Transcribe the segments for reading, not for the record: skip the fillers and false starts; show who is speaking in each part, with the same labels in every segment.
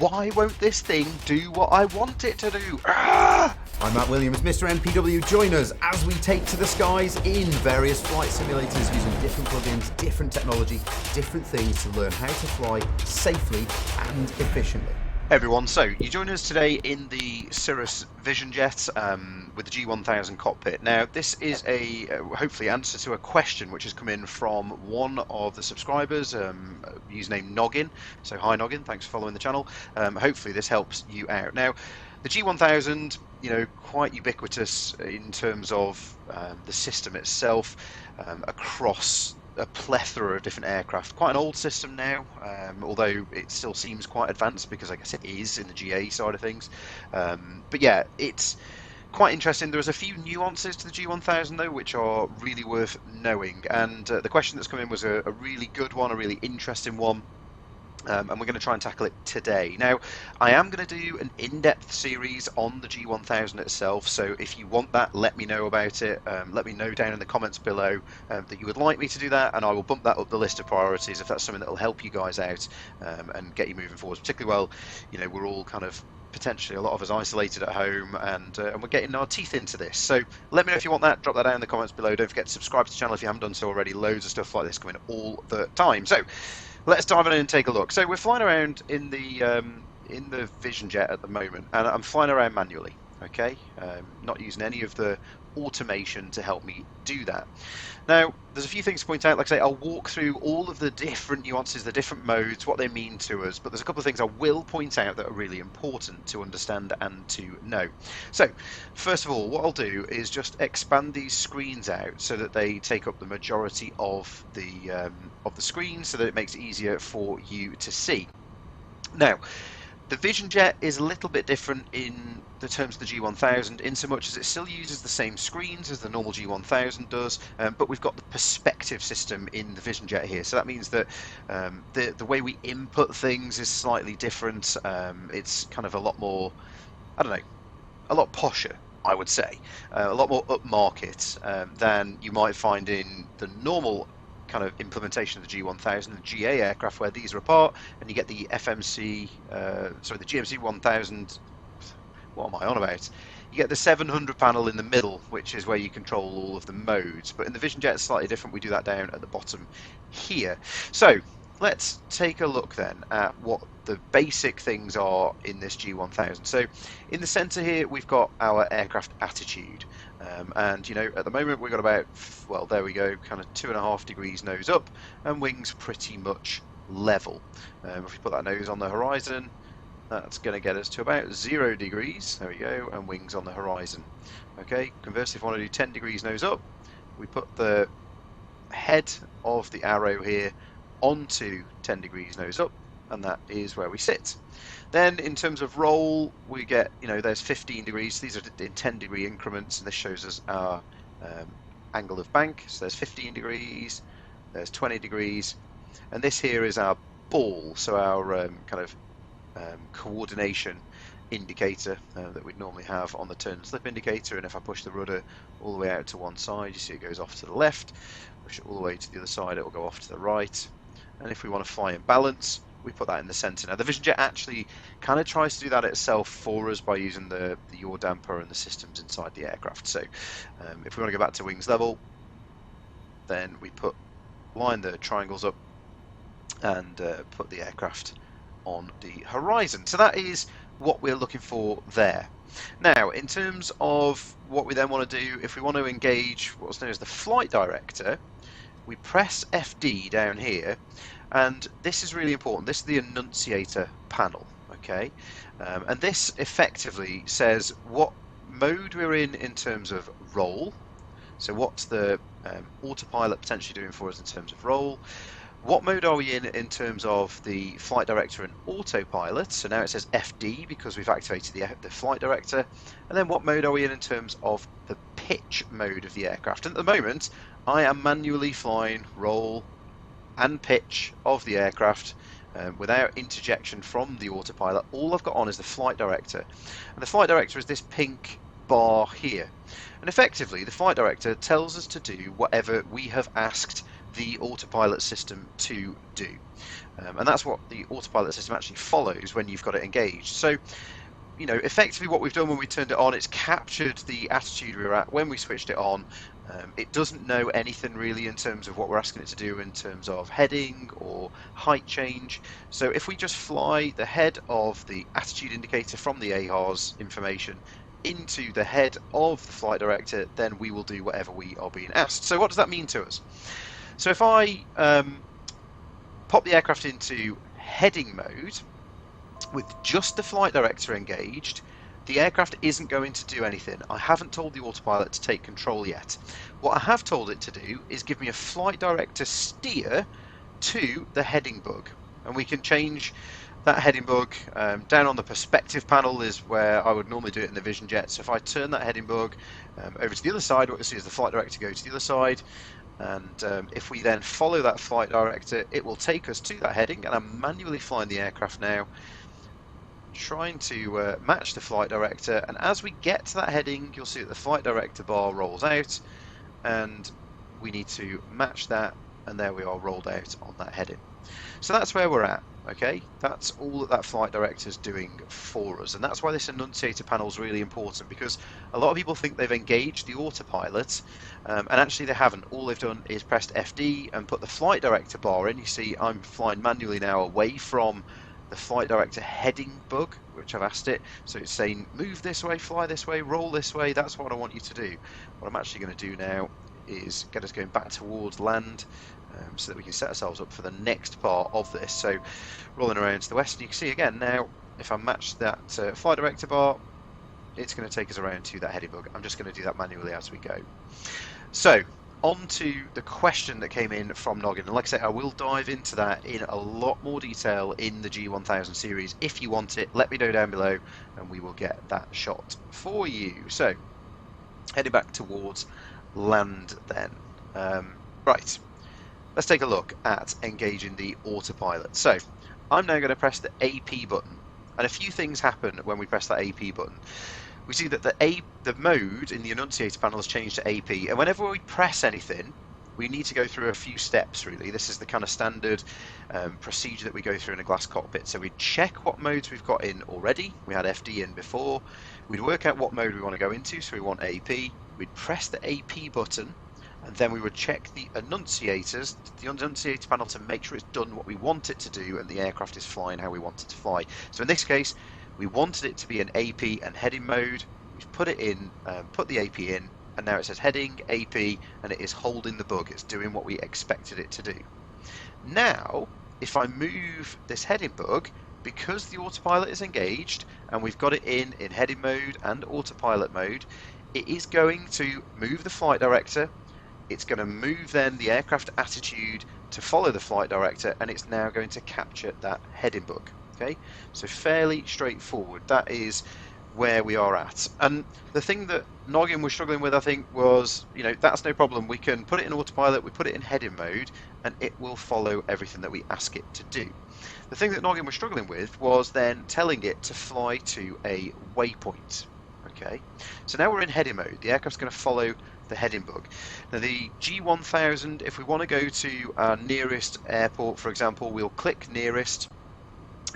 Speaker 1: Why won't this thing do what I want it to do? Ah!
Speaker 2: I'm Matt Williams, Mr. MPW. Join us as we take to the skies in various flight simulators using different plugins, different technology, different things to learn how to fly safely and efficiently.
Speaker 1: Hey everyone, so you join us today in the Cirrus Vision Jet with the G1000 cockpit. Now this is a hopefully answer to a question which has come in from one of the subscribers, username Noggin. So hi Noggin, thanks for following the channel. Hopefully this helps you out. Now the G1000, you know, quite ubiquitous in terms of the system itself across a plethora of different aircraft. Quite an old system now, although it still seems quite advanced because I guess it is in the GA side of things. But yeah, it's quite interesting. There's a few nuances to the G1000 though, which are really worth knowing. And the question that's come in was a really good one, a really interesting one. And we're going to try and tackle it today. Now, I am going to do an in-depth series on the G1000 itself, so if you want that, let me know about it. Let me know down in the comments below that you would like me to do that, and I will bump that up the list of priorities if that's something that will help you guys out and get you moving forward. Particularly while, you know, we're all kind of potentially a lot of us isolated at home, and we're getting our teeth into this. So let me know if you want that. Drop that down in the comments below. Don't forget to subscribe to the channel if you haven't done so already. Loads of stuff like this coming all the time. So let's dive in and take a look. So we're flying around in the Vision Jet at the moment, and I'm flying around manually. Okay, not using any of the automation to help me do that. Now, there's a few things to point out. Like I say, I'll walk through all of the different nuances, the different modes, what they mean to us, but there's a couple of things I will point out that are really important to understand and to know. So, first of all, what I'll do is just expand these screens out so that they take up the majority of the screen, so that it makes it easier for you to see. Now, the Vision Jet is a little bit different in the terms of the G1000 in so much as it still uses the same screens as the normal G1000 does, but we've got the perspective system in the Vision Jet here. So that means that the way we input things is slightly different. It's kind of a lot more, I don't know, a lot posher, I would say, a lot more upmarket than you might find in the normal kind of implementation of the G1000 and GA aircraft, where these are apart, and you get the the GMC 1000. What am I on about? You get the 700 panel in the middle, which is where you control all of the modes. But in the Vision Jet, it's slightly different. We do that down at the bottom here. So let's take a look then at what the basic things are in this G1000. So in the center here, we've got our aircraft attitude. And you know, at the moment we've got about, well, there we go, kind of 2.5 degrees nose up, and wings pretty much level. If we put that nose on the horizon, that's going to get us to about 0 degrees. There we go, and wings on the horizon. Okay, conversely, if I want to do 10 degrees nose up, we put the head of the arrow here onto 10 degrees nose up, and that is where we sit. Then in terms of roll, we get, you know, there's 15 degrees. These are in 10 degree increments, and this shows us our angle of bank. So there's 15 degrees, there's 20 degrees, and this here is our ball, so our kind of coordination indicator that we'd normally have on the turn and slip indicator. And if I push the rudder all the way out to one side, you see it goes off to the left. Push it all the way to the other side, it will go off to the right. And if we want to fly in balance, we put that in the center. Now the Vision Jet actually kind of tries to do that itself for us by using the yaw damper and the systems inside the aircraft. So if we want to go back to wings level, then we line the triangles up and put the aircraft on the horizon. So that is what we're looking for there. Now, in terms of what we then want to do, if we want to engage what's known as the flight director, we press FD down here, and this is really important. This is the annunciator panel, okay? And this effectively says what mode we're in terms of roll. So what's the autopilot potentially doing for us in terms of roll? What mode are we in terms of the flight director and autopilot? So now it says FD because we've activated the flight director. And then what mode are we in terms of the pitch mode of the aircraft? And at the moment, I am manually flying roll and pitch of the aircraft without interjection from the autopilot. All I've got on is the flight director. And the flight director is this pink bar here. And effectively, the flight director tells us to do whatever we have asked the autopilot system to do. And that's what the autopilot system actually follows when you've got it engaged. So, you know, effectively what we've done when we turned it on, it's captured the attitude we were at when we switched it on. It doesn't know anything really in terms of what we're asking it to do in terms of heading or height change. So if we just fly the head of the attitude indicator from the AHRS information into the head of the flight director, then we will do whatever we are being asked. So what does that mean to us? So if I pop the aircraft into heading mode with just the flight director engaged, the aircraft isn't going to do anything. I haven't told the autopilot to take control yet. What I have told it to do is give me a flight director steer to the heading bug, and we can change that heading bug. Down on the perspective panel is where I would normally do it in the Vision Jet. So if I turn that heading bug over to the other side, what you'll see is the flight director go to the other side, and if we then follow that flight director, it will take us to that heading. And I'm manually flying the aircraft now, trying to match the flight director, and as we get to that heading, you'll see that the flight director bar rolls out, and we need to match that, and there we are, rolled out on that heading. So that's where we're at. Okay, that's all that flight director is doing for us, and that's why this annunciator panel is really important, because a lot of people think they've engaged the autopilot, and actually they haven't. All they've done is pressed FD and put the flight director bar in. You see I'm flying manually now away from the flight director heading bug, which I've asked it. So it's saying move this way, fly this way, roll this way. That's what I want you to do. What I'm actually going to do now is get us going back towards land, so that we can set ourselves up for the next part of this. So rolling around to the west, and you can see again now, if I match that flight director bar, it's going to take us around to that heading bug. I'm just going to do that manually as we go. So on to the question that came in from Noggin, and like I say, I will dive into that in a lot more detail in the G1000 series. If you want it, let me know down below and we will get that shot for you. So heading back towards land then. Right, let's take a look at engaging the autopilot. So I'm now going to press the AP button, and a few things happen when we press that AP button. We see that the mode in the annunciator panel has changed to AP, and whenever we press anything, we need to go through a few steps really. This is the kind of standard procedure that we go through in a glass cockpit. So we'd check what modes we've got in already. We had FD in before. We'd work out what mode we want to go into, so we want AP. We'd press the AP button, and then we would check the annunciator panel to make sure it's done what we want it to do and the aircraft is flying how we want it to fly. So in this case, we wanted it to be an AP and heading mode. We've put it in, put the AP in, and now it says heading, AP, and it is holding the bug. It's doing what we expected it to do. Now, if I move this heading bug, because the autopilot is engaged and we've got it in heading mode and autopilot mode, it is going to move the flight director. It's going to move then the aircraft attitude to follow the flight director, and it's now going to capture that heading bug. Okay, so fairly straightforward. That is where we are at. And the thing that Noggin was struggling with, I think, was, you know, that's no problem. We can put it in autopilot, we put it in heading mode, and it will follow everything that we ask it to do. The thing that Noggin was struggling with was then telling it to fly to a waypoint. Okay, so now we're in heading mode. The aircraft's going to follow the heading bug. Now the G1000, if we want to go to our nearest airport, for example, we'll click nearest.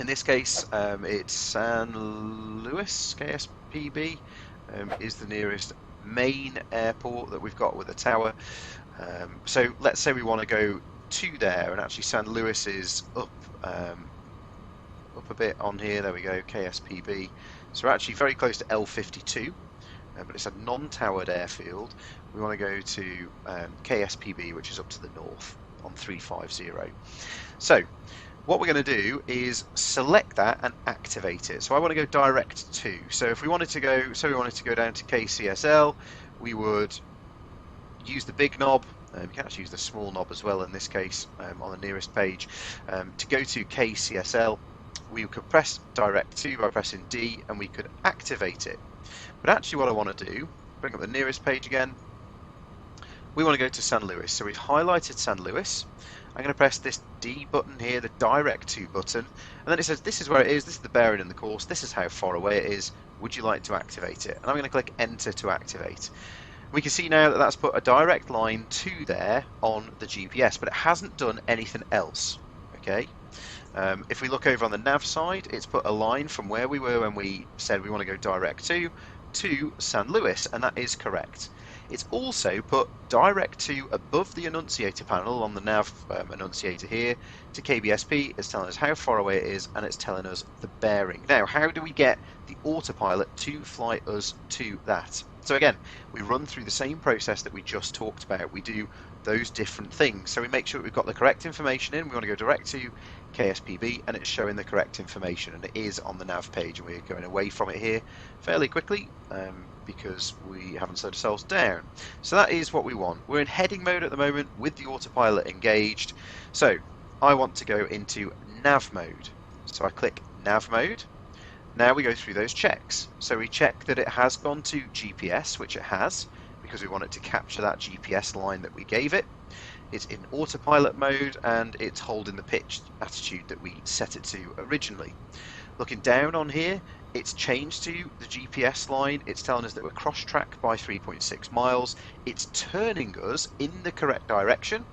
Speaker 1: In this case, it's San Luis, KSPB, is the nearest main airport that we've got with a tower. So let's say we want to go to there, and actually San Luis is up a bit on here. There we go, KSPB. So we're actually very close to L52, but it's a non-towered airfield. We want to go to KSPB, which is up to the north on 350. So what we're going to do is select that and activate it. So I want to go direct to. So if we wanted to go, down to KCSL, we would use the big knob. You can actually use the small knob as well in this case on the nearest page. To go to KCSL, we could press direct to by pressing D, and we could activate it. But actually what I want to do, bring up the nearest page again, we want to go to San Luis. So we've highlighted San Luis. I'm going to press this D button here, the direct to button, and then it says this is where it is, this is the bearing in the course, this is how far away it is, would you like to activate it? And I'm going to click enter to activate. We can see now that that's put a direct line to there on the GPS, but it hasn't done anything else. Okay, If we look over on the nav side, it's put a line from where we were when we said we want to go direct to San Luis, and that is correct. It's also put direct to above the annunciator panel on the nav annunciator here to KBSP. It's telling us how far away it is, and it's telling us the bearing. Now, how do we get the autopilot to fly us to that? So again, we run through the same process that we just talked about. We do those different things. So we make sure that we've got the correct information in. We want to go direct to KSPB, and it's showing the correct information, and it is on the nav page, and we're going away from it here fairly quickly because we haven't slowed ourselves down. So that is what we want. We're in heading mode at the moment with the autopilot engaged. So I want to go into nav mode. So I click nav mode. Now we go through those checks. So we check that it has gone to GPS, which it has, because we want it to capture that GPS line that we gave it. It's in autopilot mode, and it's holding the pitch attitude that we set it to originally. Looking down on here, it's changed to the GPS line. It's telling us that we're cross-track by 3.6 miles. It's turning us in the correct direction,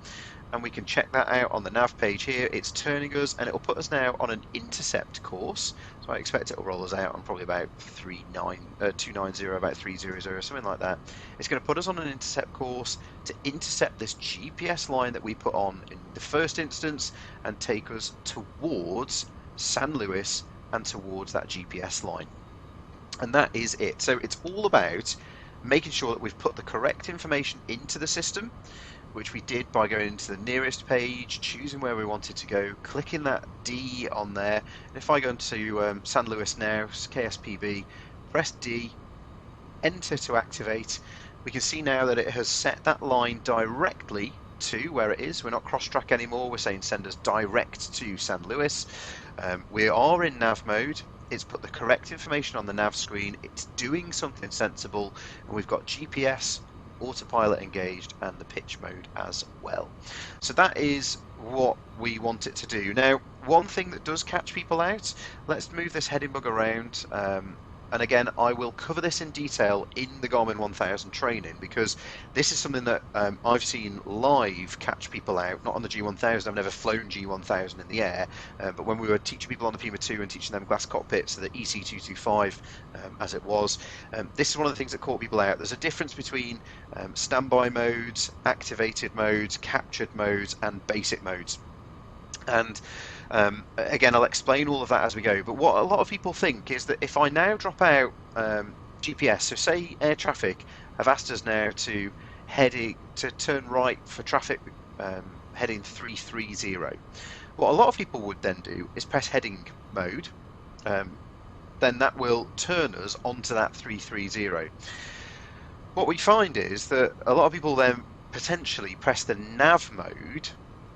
Speaker 1: and we can check that out on the nav page here. It's turning us, and it'll put us now on an intercept course. So I expect it will roll us out on probably about 290, about 300, something like that. It's going to put us on an intercept course to intercept this GPS line that we put on in the first instance and take us towards San Luis and towards that GPS line. And that is it. So it's all about making sure that we've put the correct information into the system, which we did by going into the nearest page, choosing where we wanted to go, clicking that D on there. And if I go into San Luis now, KSPB, press D, enter to activate, we can see now that it has set that line directly to where it is. We're not cross-track anymore. We're saying send us direct to San Luis. We are in nav mode. It's put the correct information on the nav screen. It's doing something sensible, and we've got GPS, autopilot engaged, and the pitch mode as well. So that is what we want it to do. Now, one thing that does catch people out, let's move this heading bug around. And again, I will cover this in detail in the Garmin 1000 training, because this is something that I've seen live catch people out, not on the G1000. I've never flown G1000 in the air, but when we were teaching people on the Puma 2 and teaching them glass cockpits, so the EC225 as it was, this is one of the things that caught people out. There's a difference between standby modes, activated modes, captured modes, and basic modes. And again, I'll explain all of that as we go, but what a lot of people think is that if I now drop out GPS, so say air traffic have asked us now to turn right for traffic heading 330, what a lot of people would then do is press heading mode, then that will turn us onto that 330. What we find is that a lot of people then potentially press the nav mode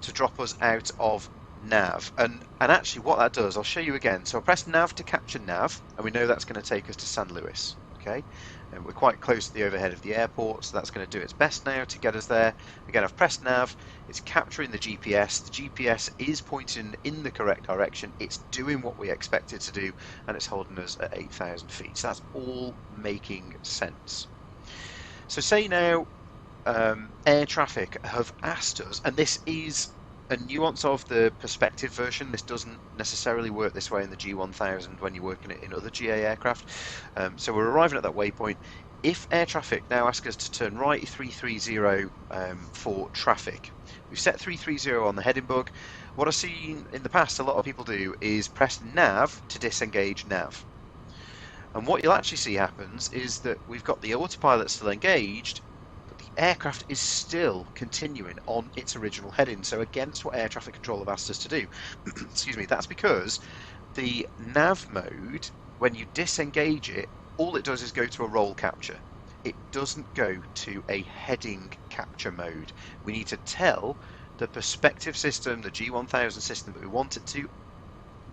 Speaker 1: to drop us out of nav, and actually what that does, I'll show you again. So I press nav to capture nav, and we know that's going to take us to San Luis. Okay, and we're quite close to the overhead of the airport, so that's going to do its best now to get us there. Again, I've pressed nav, it's capturing the GPS. The GPS is pointing in the correct direction, it's doing what we expect it to do, and it's holding us at 8,000 feet. So that's all making sense. So say now air traffic have asked us, and this is a nuance of the perspective version. This doesn't necessarily work this way in the G1000 when you're working it in other GA aircraft. So we're arriving at that waypoint. If air traffic now asks us to turn right 330 for traffic, we've set 330 on the heading bug. What I've seen in the past a lot of people do is press nav to disengage nav. And what you'll actually see happens is that we've got the autopilot still engaged, aircraft is still continuing on its original heading, so against what air traffic control have asked us to do. Excuse me, that's because the nav mode, when you disengage it, all it does is go to a roll capture. It doesn't go to a heading capture mode. We need to tell the perspective system, the G1000 system, that we want it to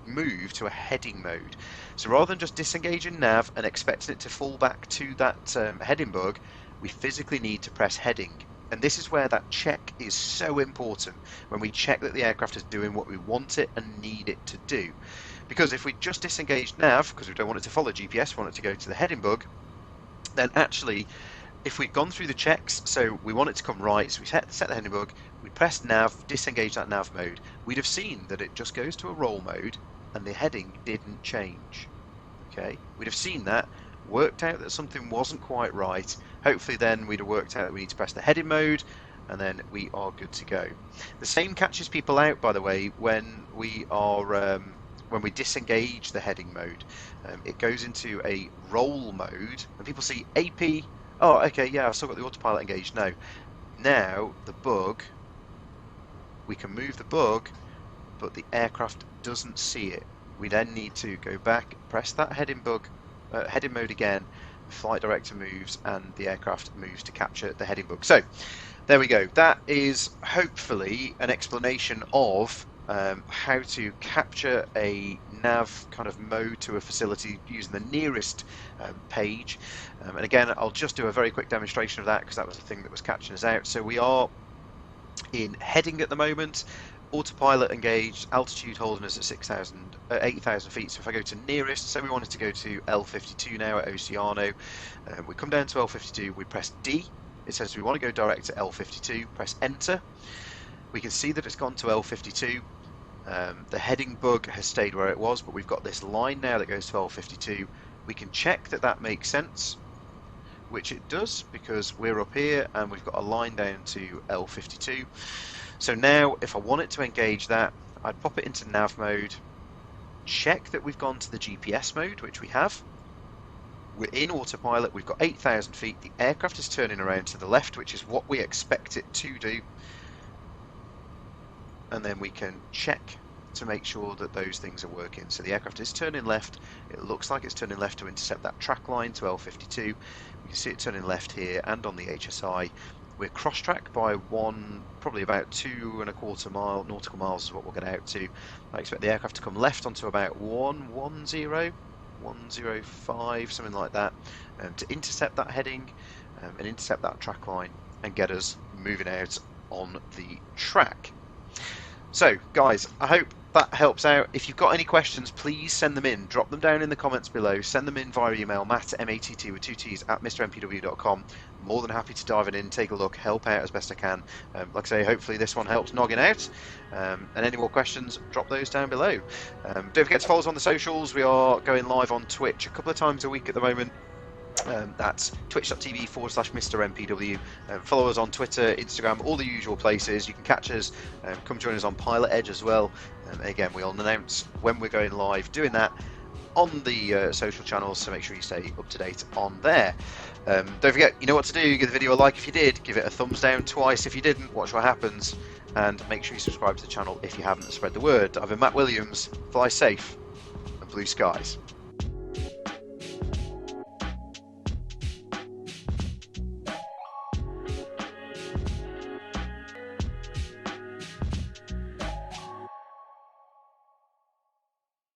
Speaker 1: move to a heading mode. So rather than just disengaging nav and expecting it to fall back to that heading bug, we physically need to press heading. And this is where that check is so important, when we check that the aircraft is doing what we want it and need it to do. Because if we just disengage nav, because we don't want it to follow GPS, we want it to go to the heading bug, then actually, if we've gone through the checks, so we want it to come right, so we set the heading bug, we'd press nav, disengage that nav mode, we'd have seen that it just goes to a roll mode and the heading didn't change. Okay, we'd have seen that, worked out that something wasn't quite right. Hopefully then we'd have worked out that we need to press the heading mode, and then we are good to go. The same catches people out, by the way, when we are when we disengage the heading mode. It goes into a roll mode, and people see AP. Oh, okay, yeah, I've still got the autopilot engaged. No, now the bug, we can move the bug, but the aircraft doesn't see it. We then need to go back, press that heading mode again, flight director moves, and the aircraft moves to capture the heading bug. So there we go. That is hopefully an explanation of how to capture a nav kind of mode to a facility using the nearest page. And again, I'll just do a very quick demonstration of that because that was the thing that was catching us out. So we are in heading at the moment. Autopilot engaged, altitude holding us at 8,000 feet. So if I go to nearest, say we wanted to go to L52 now at Oceano, we come down to L52, we press D. It says we want to go direct to L52, press enter. We can see that it's gone to L52. The heading bug has stayed where it was, but we've got this line now that goes to L52. We can check that that makes sense, which it does because we're up here and we've got a line down to L52. So now if I wanted to engage that, I'd pop it into nav mode, check that we've gone to the GPS mode, which we have. We're in autopilot, we've got 8,000 feet, the aircraft is turning around to the left, which is what we expect it to do. And then we can check to make sure that those things are working. So the aircraft is turning left, it looks like it's turning left to intercept that track line to L52. We can see it turning left here and on the HSI. We're cross-track by probably about 2.25 nautical miles is what we'll get out to. I expect the aircraft to come left onto about 105, something like that, to intercept that heading and intercept that track line and get us moving out on the track. So guys, I hope that helps out. If you've got any questions, please send them in. Drop them down in the comments below. Send them in via email, matt, M-A-T-T with 2 T's, at mrmpw.com. More than happy to dive in, take a look, help out as best I can. Like I say, hopefully this one helps noggin out. And any more questions, drop those down below. Don't forget to follow us on the socials. We are going live on Twitch a couple of times a week at the moment. That's twitch.tv/MrMPW. Follow us on Twitter, Instagram, all the usual places. You can catch us, come join us on Pilot Edge as well. Again, we'll announce when we're going live doing that on the social channels, so make sure you stay up to date on there. Don't forget, you know what to do. Give the video a like if you did, give it a thumbs down twice if you didn't, watch what happens, and make sure you subscribe to the channel if you haven't, spread the word. I've been Matt Williams, fly safe and blue skies.